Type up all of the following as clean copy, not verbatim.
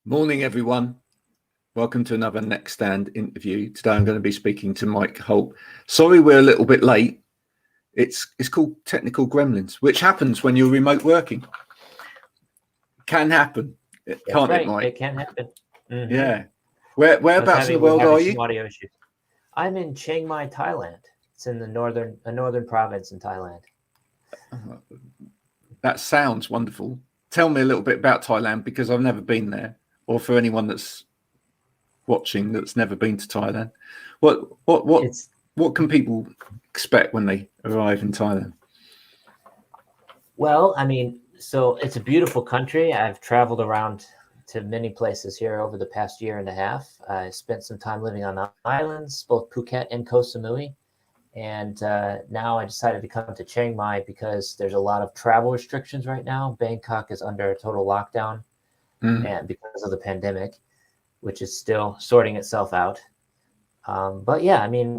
Morning, everyone. Welcome to another Nexstand interview. Today I'm going to be speaking to Mike Holt. Sorry we're a little bit late. It's called technical gremlins, which happens when you're remote working. Can happen. Can't right. it, Mike? It can happen. Mm-hmm. Yeah. Whereabouts in the world are you? Audio issues. I'm in Chiang Mai, Thailand. It's in the northern province in Thailand. That sounds wonderful. Tell me a little bit about Thailand, because I've never been there, or for anyone that's watching that's never been to Thailand. What can people expect when they arrive in Thailand? Well, I mean, so it's a beautiful country. I've traveled around to many places here over the past year and a half. I spent some time living on islands, both Phuket and Koh Samui. And now I decided to come to Chiang Mai because there's a lot of travel restrictions right now. Bangkok is under a total lockdown and because of the pandemic, which is still sorting itself out. But yeah, I mean,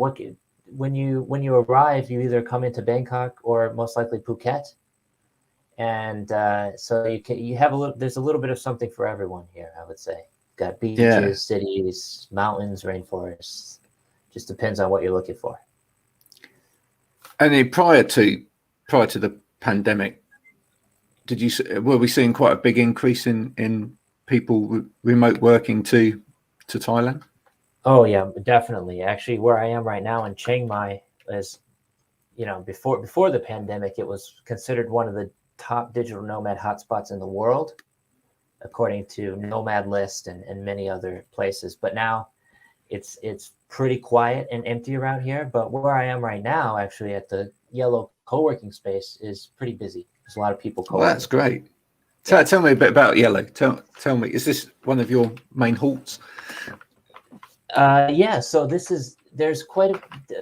when you arrive, you either come into Bangkok or most likely Phuket. And so you have there's a little bit of something for everyone here, I would say. Got beaches, cities, mountains, rainforests. Just depends on what you're looking for. And then prior to the pandemic, were we seeing quite a big increase in people remote working to Thailand? Oh yeah, definitely. Actually, where I am right now in Chiang Mai is, before the pandemic, it was considered one of the top digital nomad hotspots in the world, according to Nomad List and many other places. But now it's pretty quiet and empty around here. But where I am right now, actually at the yellow co-working space, is pretty busy. There's a lot of people co-working. Well, that's great. Tell me a bit about Yellow. Tell me, is this one of your main halts? Yeah, so there's quite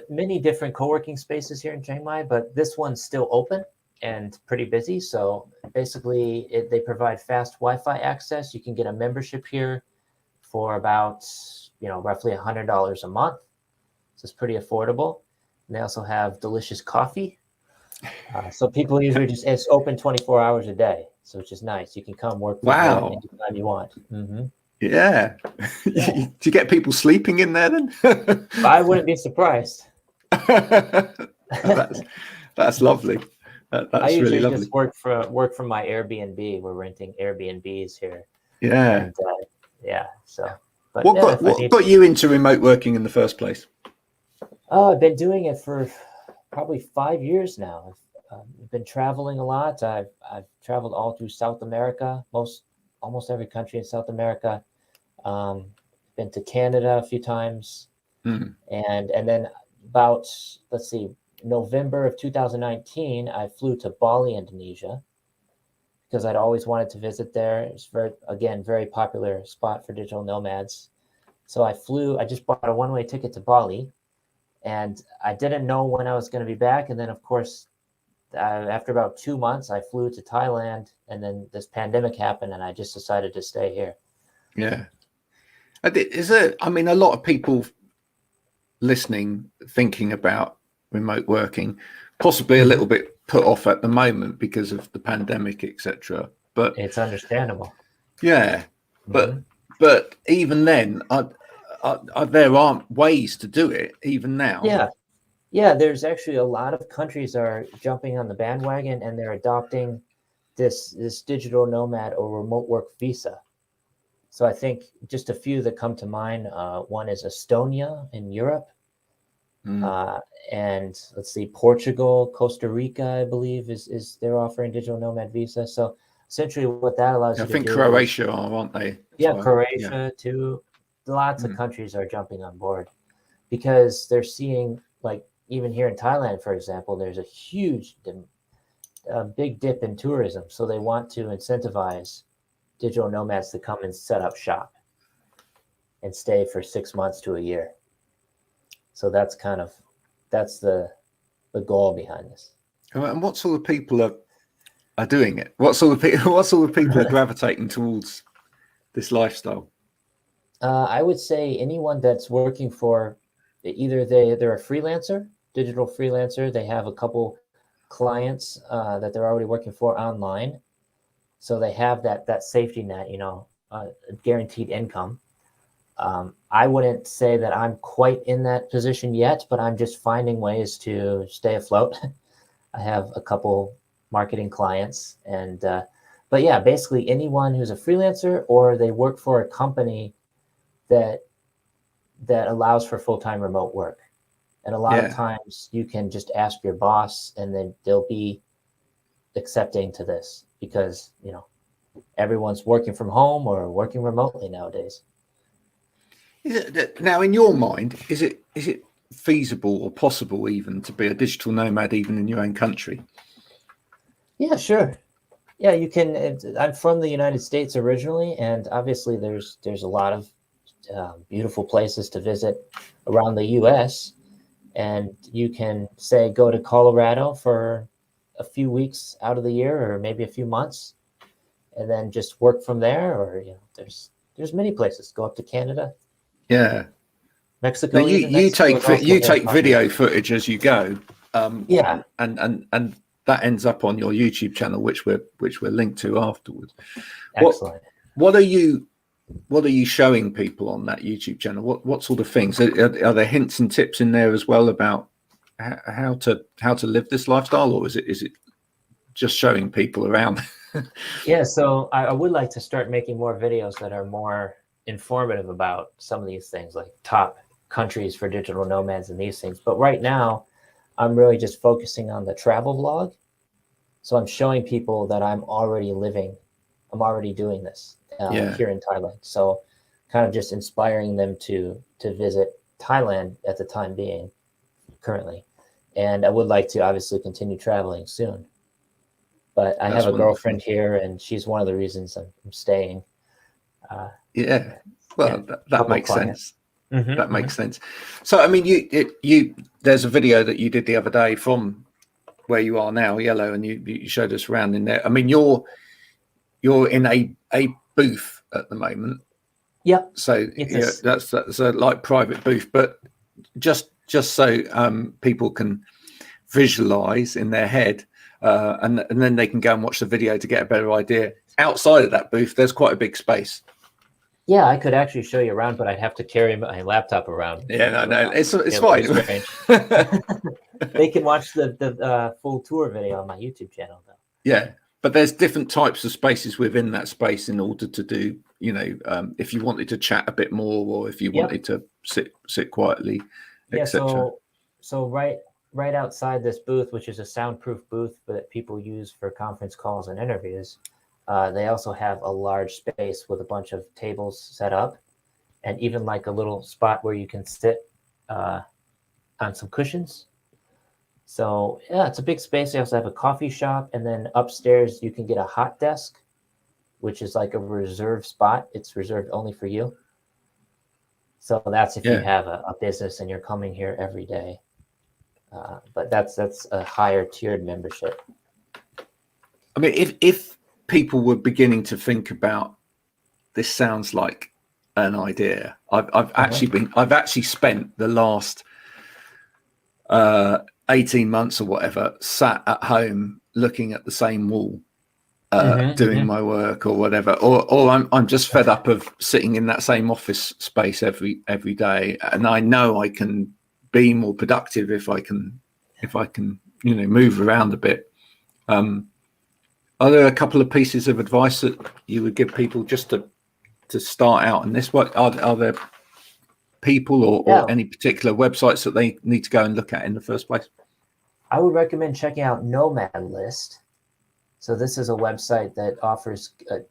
many different co-working spaces here in Chiang Mai, but this one's still open and pretty busy. So basically they provide fast Wi-Fi access. You can get a membership here for about, roughly $100 a month. So it's pretty affordable. And they also have delicious coffee. So people usually it's open 24 hours a day. So it's just nice. You can come work from home anytime you want. Mm-hmm. Yeah. Do you get people sleeping in there then? I wouldn't be surprised. That's lovely. That's I usually really lovely. just work from my Airbnb. We're renting Airbnbs here. Yeah. And, So. But what got you into remote working in the first place? Oh, I've been doing it for probably 5 years now. I've been traveling a lot. I've traveled all through South America, almost every country in South America. Been to Canada a few times, and then about November of 2019, I flew to Bali, Indonesia, because I'd always wanted to visit there. It's very popular spot for digital nomads. So I just bought a one-way ticket to Bali, and I didn't know when I was going to be back. And then, of course, after about 2 months, I flew to Thailand, and then this pandemic happened, and I just decided to stay here. Yeah. A lot of people listening, thinking about remote working, possibly a little bit put off at the moment because of the pandemic, etc. But it's understandable. Yeah, but even then, there aren't ways to do it even now. Yeah. There's actually a lot of countries are jumping on the bandwagon, and they're adopting this digital nomad or remote work visa. So I think just a few that come to mind. One is Estonia in Europe. And let's see, Portugal, Costa Rica, I believe is they're offering digital nomad visa. So essentially what that allows you to do. I think Croatia aren't they? Yeah, Croatia too. Lots of countries are jumping on board because they're seeing, like, even here in Thailand, for example, there's a big dip in tourism. So they want to incentivize digital nomads to come and set up shop and stay for 6 months to a year. So that's the goal behind this. And what sort of people are doing it? What sort of people are gravitating towards this lifestyle? I would say anyone that's working for either they're a freelancer, digital freelancer. They have a couple clients that they're already working for online, so they have that safety net. guaranteed income. I wouldn't say that I'm quite in that position yet, but I'm just finding ways to stay afloat. I have a couple marketing clients, and but yeah, basically anyone who's a freelancer or they work for a company that allows for full-time remote work. And a lot of times you can just ask your boss and then they'll be accepting to this because, you know, everyone's working from home or working remotely nowadays. Now, in your mind, is it feasible or possible even to be a digital nomad even in your own country? Yeah, sure. Yeah, you can. I'm from the United States originally, and obviously there's a lot of beautiful places to visit around the U.S. And you can say go to Colorado for a few weeks out of the year, or maybe a few months, and then just work from there. Or there's many places. Go up to Canada. Yeah, Mexico. Now you take video footage as you go. Yeah, and that ends up on your YouTube channel, which we're linked to afterwards. Excellent. What are you showing people on that YouTube channel? What sort of things are there? Hints and tips in there as well about how to live this lifestyle, or is it just showing people around? Yeah, so I would like to start making more videos that are more informative about some of these things, like top countries for digital nomads and these things. But right now, I'm really just focusing on the travel vlog. So I'm showing people that I'm already doing this here in Thailand. So kind of just inspiring them to visit Thailand at the time being currently. And I would like to obviously continue traveling soon. But I have a girlfriend here, and she's one of the reasons I'm staying. Well, that makes sense. Mm-hmm, that makes sense. So, I mean, you there's a video that you did the other day from where you are now, Yellow, and you showed us around in there. I mean, you're in a booth at the moment. Yep. So that's a like private booth, but just so people can visualize in their head, and then they can go and watch the video to get a better idea. Outside of that booth, there's quite a big space. Yeah, I could actually show you around, but I'd have to carry my laptop around. Yeah, no, it's fine. They can watch the full tour video on my YouTube channel, though. Yeah, but there's different types of spaces within that space in order to do, if you wanted to chat a bit more, or if you wanted to sit quietly, etc. So right outside this booth, which is a soundproof booth that people use for conference calls and interviews, they also have a large space with a bunch of tables set up, and even like a little spot where you can sit on some cushions. So yeah, it's a big space. They also have a coffee shop, and then upstairs you can get a hot desk, which is like a reserved spot. It's reserved only for you. So that's if you have a business and you're coming here every day. But that's a higher tiered membership. I mean, if people were beginning to think about this, sounds like an idea. I've actually spent the last 18 months or whatever sat at home looking at the same wall, doing my work or whatever, or I'm just fed up of sitting in that same office space every day, and I know I can be more productive if I can move around a bit. Are there a couple of pieces of advice that you would give people just to start out in this? What are there people or any particular websites that they need to go and look at in the first place? I would recommend checking out Nomad List. So this is a website that offers a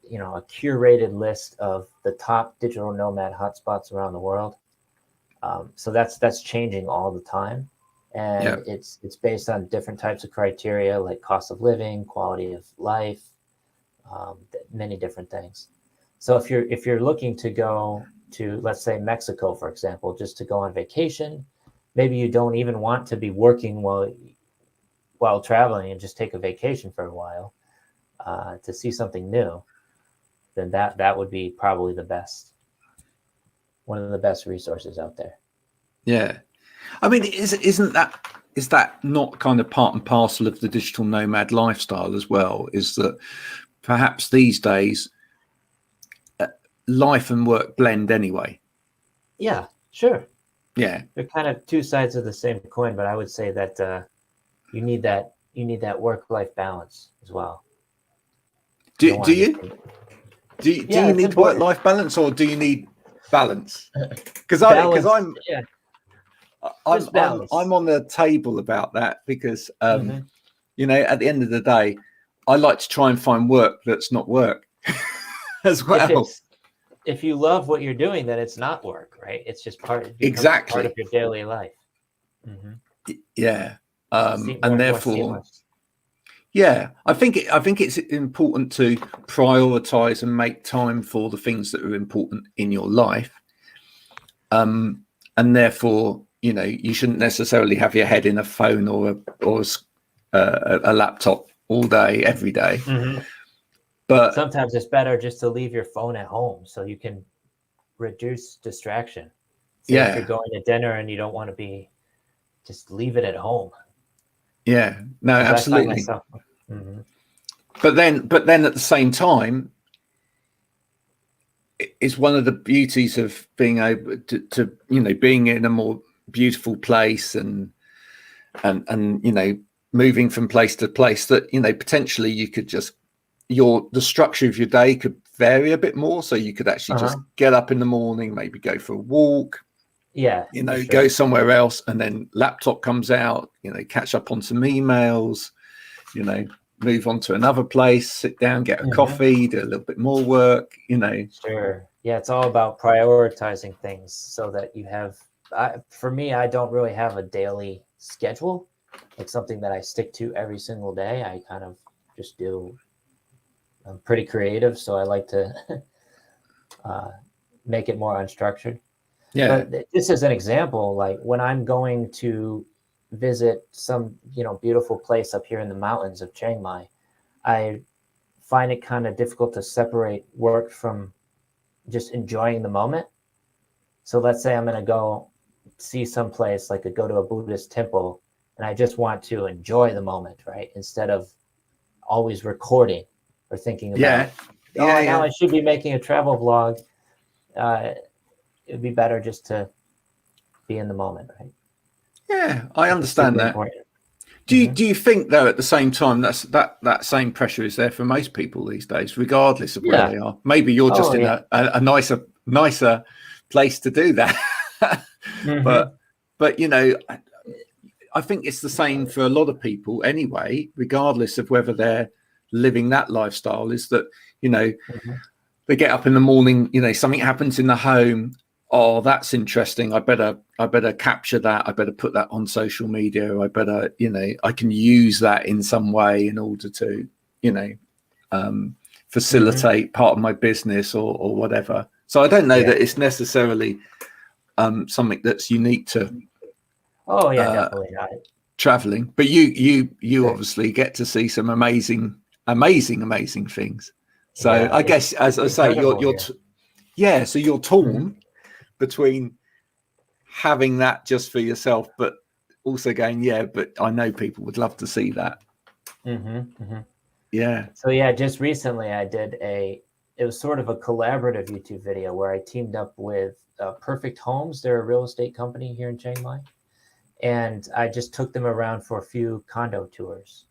curated list of the top digital nomad hotspots around the world. So that's changing all the time, and it's based on different types of criteria like cost of living, quality of life, many different things. So if you're looking to go to, let's say, Mexico, for example, just to go on vacation, maybe you don't even want to be working while traveling and just take a vacation for a while to see something new, then that would be probably one of the best resources out there. Yeah, I mean, is that not kind of part and parcel of the digital nomad lifestyle as well? Is that perhaps these days life and work blend anyway. Yeah, sure. Yeah. They're kind of two sides of the same coin, but I would say that you need that work-life balance as well. Do you Yeah, it's need important. work-life balance, or do you need balance? Because Balance. I'm Yeah, just balance. I'm on the table about that, because Mhm. you know, at the end of the day, I like to try and find work that's not work as well. If you love what you're doing, then it's not work, right? It's just it becomes part of Exactly. your daily life. Mm-hmm. Yeah. And More therefore, seamless. yeah, I think it's important to prioritize and make time for the things that are important in your life. And therefore, you know, you shouldn't necessarily have your head in a phone or a laptop all day, every day. Mm-hmm. But Sometimes it's better just to leave your phone at home so you can reduce distraction. Say if you're yeah, going to dinner and you don't want to be, just leave it at home. yeah, no, Because I find absolutely. myself. Mm-hmm. But then at the same time, it's one of the beauties of being able to you know, being in a more beautiful place, and you know, moving from place to place, that, you know, potentially you could just, the structure of your day could vary a bit more, so you could actually just get up in the morning, maybe go for a walk, Yeah, you know, sure. go somewhere else, and then laptop comes out, you know, catch up on some emails, you know, move on to another place, sit down, get a coffee, do a little bit more work, you know. Sure. Yeah, it's all about prioritizing things so that you have. For me, I don't really have a daily schedule, like something that I stick to every single day. I kind of just do. I'm pretty creative, so I like to make it more unstructured. Yeah. But this is an example, like when I'm going to visit some, beautiful place up here in the mountains of Chiang Mai, I find it kind of difficult to separate work from just enjoying the moment. So let's say I'm going to go see some place, like go to a Buddhist temple, and I just want to enjoy the moment, right? Instead of always recording or thinking about, now I should be making a travel vlog. It'd be better just to be in the moment, right? Yeah, I understand that. Important. Do you think, though, at the same time, that same pressure is there for most people these days, regardless of where they are? Maybe you're just in a nicer place to do that. But you know, I think it's the same for a lot of people anyway, regardless of whether they're living that lifestyle. Is that, you know, they get up in the morning, you know, something happens in the home. Oh, that's interesting. I better capture that. I better put that on social media. I better, you know, I can use that in some way in order to, you know, facilitate part of my business or whatever. So I don't know that it's necessarily something that's unique to definitely not traveling, but you obviously get to see some amazing things. So I guess, as I say, so you're torn between having that just for yourself, but also going, but I know people would love to see that. Yeah. So just recently I did it was sort of a collaborative YouTube video where I teamed up with Perfect Homes. They're a real estate company here in Chiang Mai. And I just took them around for a few condo tours.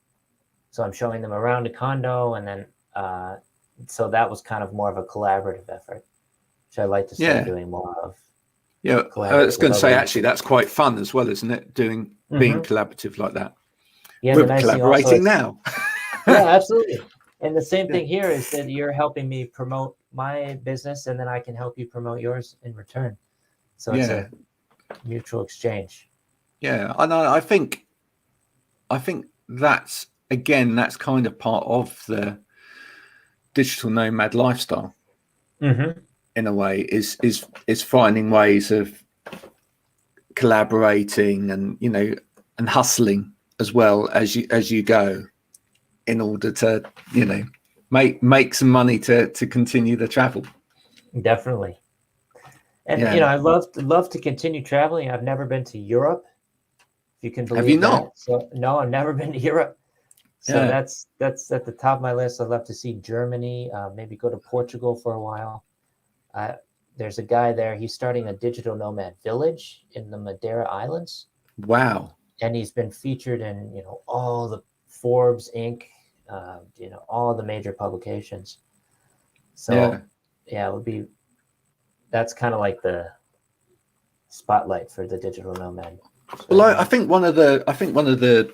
So I'm showing them around a condo, and then so that was kind of more of a collaborative effort, which I like to start doing more of. Yeah, I was going to say, actually, that's quite fun as well, isn't it? Being collaborative like that. Yeah, we're collaborating now. Yeah, absolutely. And the same thing here is that you're helping me promote my business, and then I can help you promote yours in return. So it's a mutual exchange. Yeah, and I think that's kind of part of the digital nomad lifestyle. In a way, is finding ways of collaborating and, you know, and hustling as well as you go, in order to, you know, make some money to continue the travel. Definitely. And you know, I love to continue traveling. I've never been to Europe, if you can believe Have you that. not? So no, I've never been to Europe. So that's at the top of my list. I'd love to see Germany, maybe go to Portugal for a while. there's a guy there. He's starting a digital nomad village in the Madeira Islands. Wow. And he's been featured in, all the Forbes Inc., all the major publications. So yeah, that's kind of like the spotlight for the digital nomad. So, well, I think one of the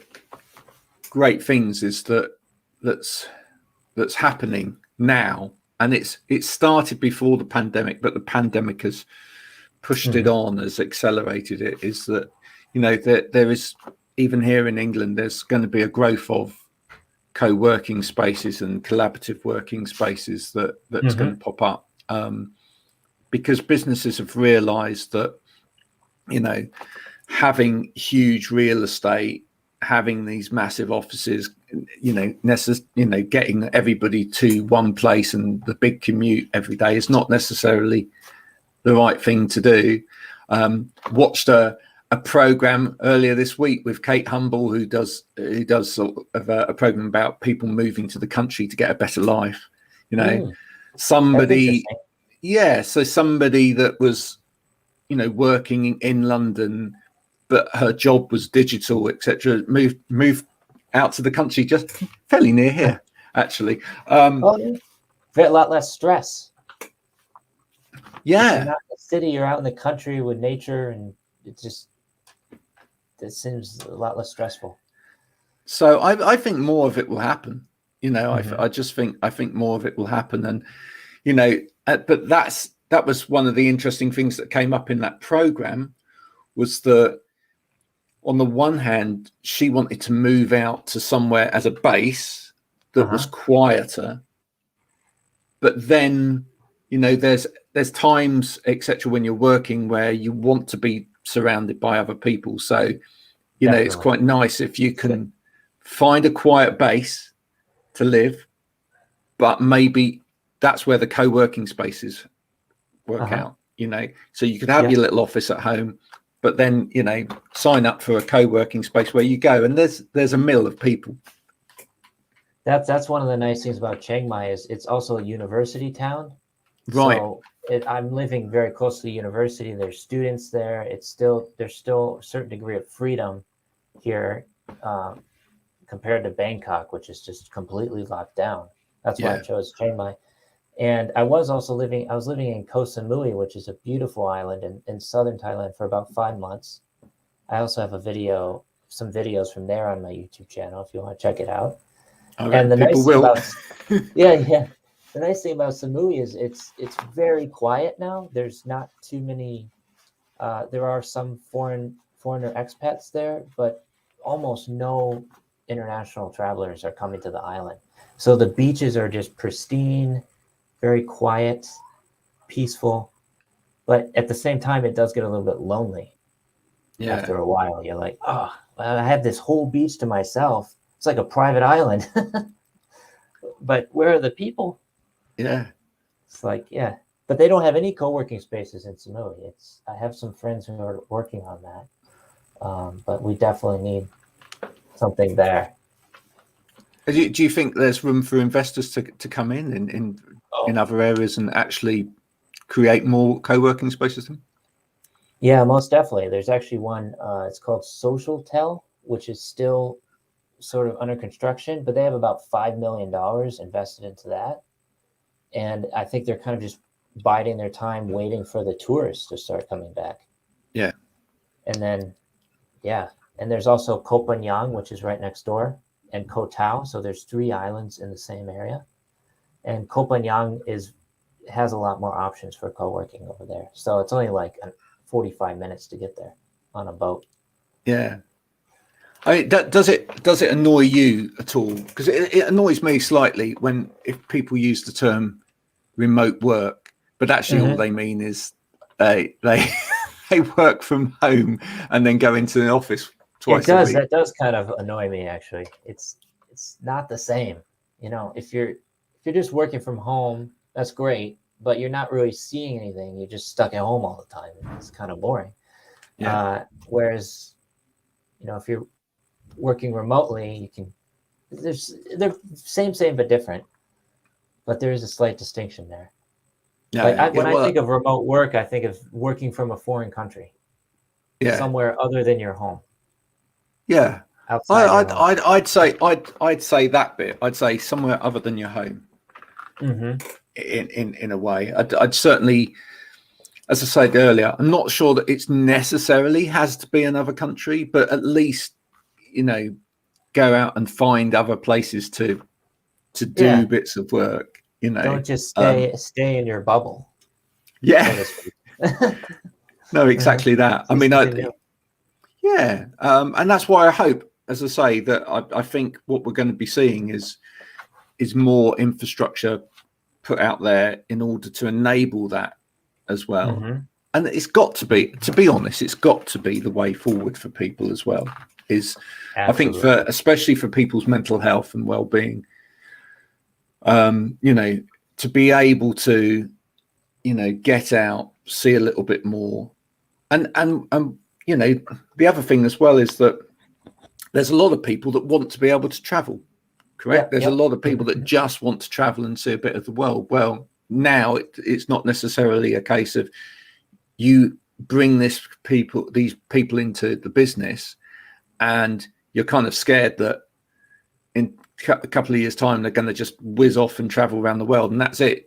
great things is that's happening now, and it started before the pandemic, but the pandemic has pushed it on, has accelerated it, is that there is, even here in England, there's going to be a growth of co-working spaces and collaborative working spaces that's going to pop up, because businesses have realized that having huge real estate, having these massive offices, getting everybody to one place and the big commute every day is not necessarily the right thing to do. Watched a program earlier this week with Kate Humble, who does sort of a program about people moving to the country to get a better life. Somebody that was working in London, but her job was digital, etc., moved out to the country, just fairly near here, actually. A lot less stress. Yeah. If you're not in the city, you're out in the country with nature, and it seems a lot less stressful. So I think more of it will happen. I think more of it will happen, and but that was one of the interesting things that came up in that program, was that on the one hand, she wanted to move out to somewhere as a base that was quieter, but then there's times, etc., when you're working where you want to be surrounded by other people. So it's quite nice if you can find a quiet base to live, but maybe that's where the co-working spaces work out. So you could have your little office at home, but then sign up for a co-working space where you go and there's a mill of people. That's one of the nice things about Chiang Mai, is it's also a university town. Right. So I'm living very close to the university. There's students there. There's still a certain degree of freedom here, compared to Bangkok, which is just completely locked down. That's why I chose Chiang Mai. And I was living in Koh Samui, which is a beautiful island in southern Thailand, for about 5 months. I also have some videos from there on my YouTube channel if you want to check it out. And the nice thing about the nice thing about Samui is it's very quiet now. There's not too many. There are some foreigner expats there, but almost no international travelers are coming to the island. So the beaches are just pristine, very quiet, peaceful, but at the same time, it does get a little bit lonely. After a while, you're like, oh, I have this whole beach to myself. It's like a private island. But where are the people? Yeah. It's like, but they don't have any co-working spaces in Samui. I have some friends who are working on that, but we definitely need something there. Do you think there's room for investors to come in other areas and actually create more co-working spaces? Yeah, most definitely. There's actually one, it's called Social Tel, which is still sort of under construction, but they have about $5 million invested into that. And I think they're kind of just biding their time, waiting for the tourists to start coming back. Yeah. And then, and there's also Koh Phangan, which is right next door, and Koh Tao. So there's 3 islands in the same area. And Koh Phangan has a lot more options for co-working over there. So it's only like 45 minutes to get there on a boat. Yeah. I mean, does it annoy you at all? Because it annoys me slightly if people use the term remote work, but actually all they mean is they work from home and then go into an office twice a week. That does kind of annoy me, actually. It's not the same. If you're just working from home, that's great, but you're not really seeing anything. You're just stuck at home all the time. It's kind of boring. Yeah. Whereas, if you're working remotely, they're same but different, but there is a slight distinction there. Yeah, Like yeah, when I well, think of remote work, I think of working from a foreign country, yeah, somewhere other than your home, yeah. outside your home. I'd say that bit. I'd say somewhere other than your home. Mm-hmm. In a way, I'd certainly, as I said earlier, I'm not sure that it's necessarily has to be another country, but at least, go out and find other places to Yeah. do bits of work. Don't just Um, stay in your bubble, so yeah, to speak. no, exactly that. I See mean, something new. yeah, and that's why I hope, as I say, that I think what we're going to be seeing is more infrastructure put out there in order to enable that as well. Mm-hmm. And it's got to be honest, it's got to be the way forward for people as well. Is I think Absolutely. especially for people's mental health and well-being, to be able to, get out, see a little bit more, and the other thing as well is that there's a lot of people that want to be able to travel. Correct. Yep. There's a Yep. lot of people that Mm-hmm. just want to travel and see a bit of the world. Well, now it's not necessarily a case of you bring these people into the business and you're kind of scared that in a couple of years' time they're going to just whiz off and travel around the world and that's it.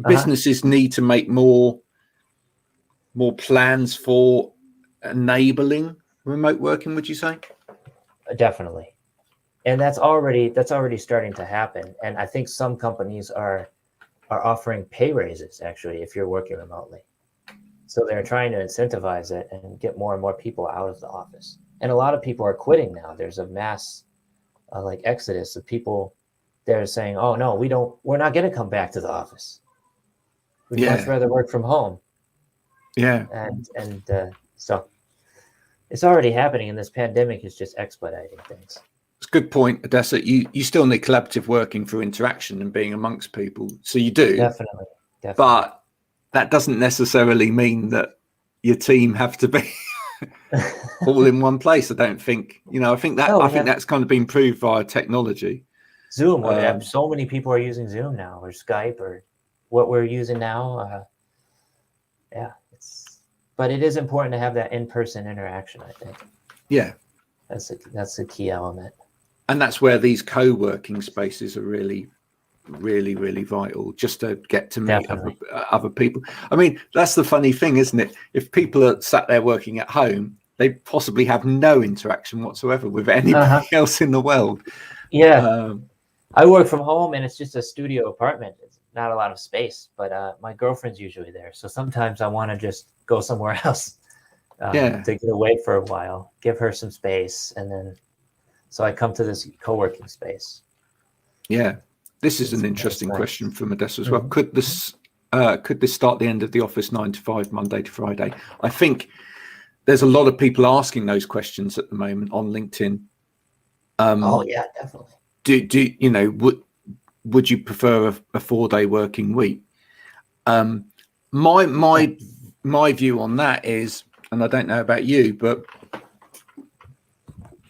Businesses need to make more plans for enabling remote working, would you say? Definitely. And that's already starting to happen. And I think some companies are offering pay raises actually if you're working remotely. So they're trying to incentivize it and get more and more people out of the office. And a lot of people are quitting now. There's a mass like exodus of people. They're saying, "Oh no, we're not going to come back to the office. We'd much rather work from home." Yeah. And so it's already happening, and this pandemic is just expediting things. It's a good point, Odessa. You still need collaborative working for interaction and being amongst people. So you do. Definitely. But that doesn't necessarily mean that your team have to be all in one place. I don't think. I think that's kind of been proved via technology. Zoom. So many people are using Zoom now, or Skype, or what we're using now. But it is important to have that in-person interaction, I think. Yeah, that's a key element. And that's where these co-working spaces are really, really, really vital, just to get to meet other people. I mean, that's the funny thing, isn't it? If people are sat there working at home, they possibly have no interaction whatsoever with anybody else in the world. Yeah. I work from home and it's just a studio apartment. It's not a lot of space, but my girlfriend's usually there. So sometimes I want to just go somewhere else to get away for a while, give her some space. And then, so I come to this co-working space. Yeah. This is an interesting question from Odessa as well. Could this start the end of the office 9 to 5, Monday to Friday? I think there's a lot of people asking those questions at the moment on LinkedIn. Oh yeah, definitely. Would you prefer a 4-day working week? My view on that is, and I don't know about you, but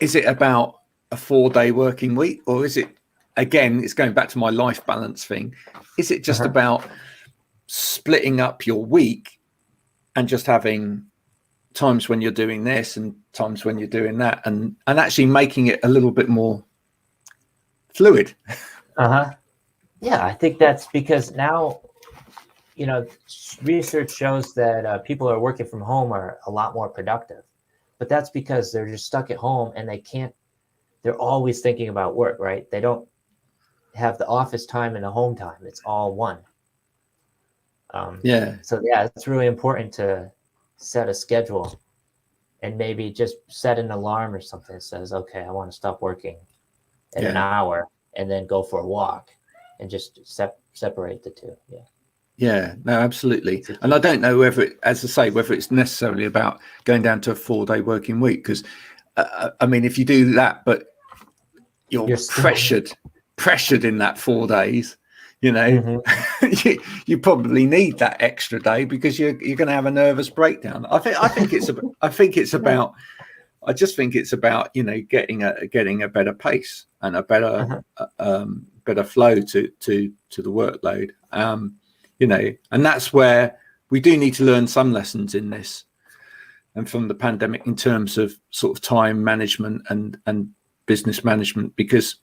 is it about a 4-day working week, or is it, again, it's going back to my life balance thing, is it just about splitting up your week and just having times when you're doing this and times when you're doing that, and actually making it a little bit more fluid? Yeah, I think that's because now, research shows that people are working from home are a lot more productive, but that's because they're just stuck at home and they're always thinking about work, right? They don't have the office time and the home time. It's all one. So yeah, it's really important to set a schedule and maybe just set an alarm or something that says, okay, I want to stop working in an hour and then go for a walk and just separate the two. Yeah, no, absolutely. And I don't know whether it's necessarily about going down to a 4-day working week, because I mean, if you do that, but you're pressured in that 4 days, you probably need that extra day because you're going to have a nervous breakdown. I just think it's about getting a better pace and a better flow to the workload. you know, and that's where we do need to learn some lessons in this and from the pandemic in terms of sort of time management and business management, because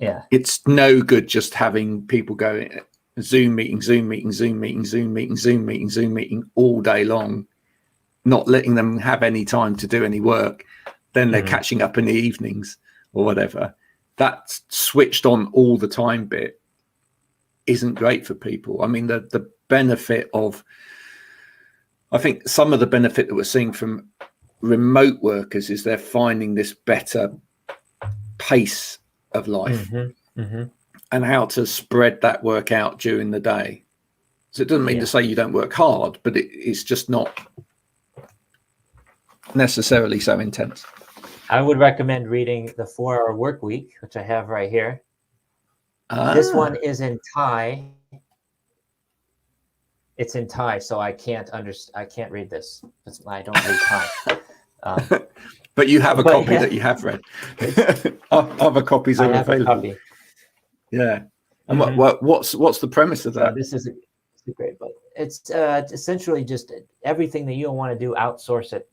it's no good just having people going Zoom meeting all day long, not letting them have any time to do any work. Then they're catching up in the evenings or whatever. That switched on all the time bit isn't great for people. I mean, the benefit of, I think some of the benefit that we're seeing from remote workers is they're finding this better pace of life and how to spread that work out during the day. So it doesn't mean to say you don't work hard, but it's just not necessarily so intense. I would recommend reading The 4-Hour Work Week, which I have right here. This one is in Thai. It's in Thai, so I can't read this. I don't read Thai. But you have a copy that you have read. Other copies are available. Yeah. And what's the premise of that? This is a great book. It's essentially just everything that you don't want to do, outsource it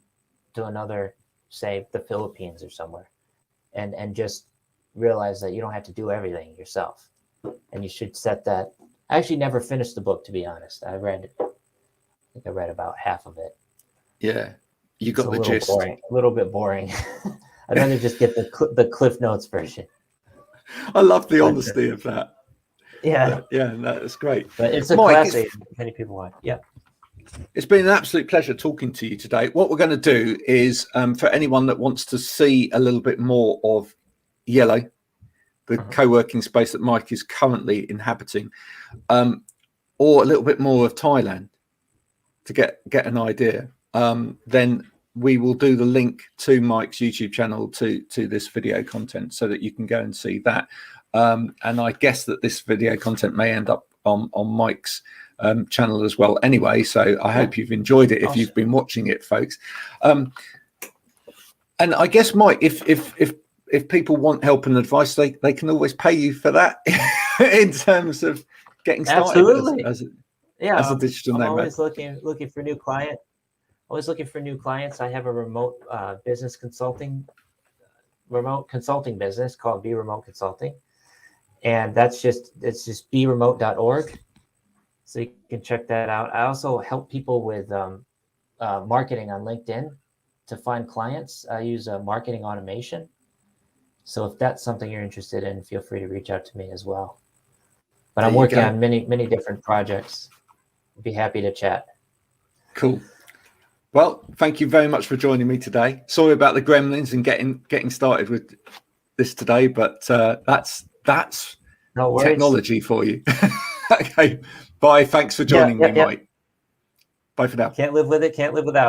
to another, say the Philippines or somewhere, and just realize that you don't have to do everything yourself, and you should set that. I actually never finished the book, to be honest. I think I read about half of it. Yeah, you got the gist. A little bit boring. I'd rather just get the Cliff Notes version. I love the honesty of that. Yeah, that's great. But it's a classic. Many people want. Yeah. It's been an absolute pleasure talking to you today. What we're going to do is, for anyone that wants to see a little bit more of Yellow, the co-working space that Mike is currently inhabiting, or a little bit more of Thailand, to get an idea, then we will do the link to Mike's YouTube channel to this video content so that you can go and see that. And I guess that this video content may end up on Mike's channel as well anyway, so I hope you've enjoyed it if you've been watching it, folks. And I guess, Mike, if people want help and advice, they can always pay you for that in terms of getting started as a digital nomad. I'm always looking for new clients. I have a remote business consulting business called Be Remote Consulting, and it's just beremote.org. So you can check that out. I also help people with marketing on LinkedIn to find clients. I use marketing automation. So if that's something you're interested in, feel free to reach out to me as well. But I'm working on many different projects. I'd be happy to chat. Cool. Well, thank you very much for joining me today. Sorry about the gremlins and getting started with this today, but that's technology for you. Okay. Bye. Thanks for joining me, Mike. Bye for now. Can't live with it. Can't live without it.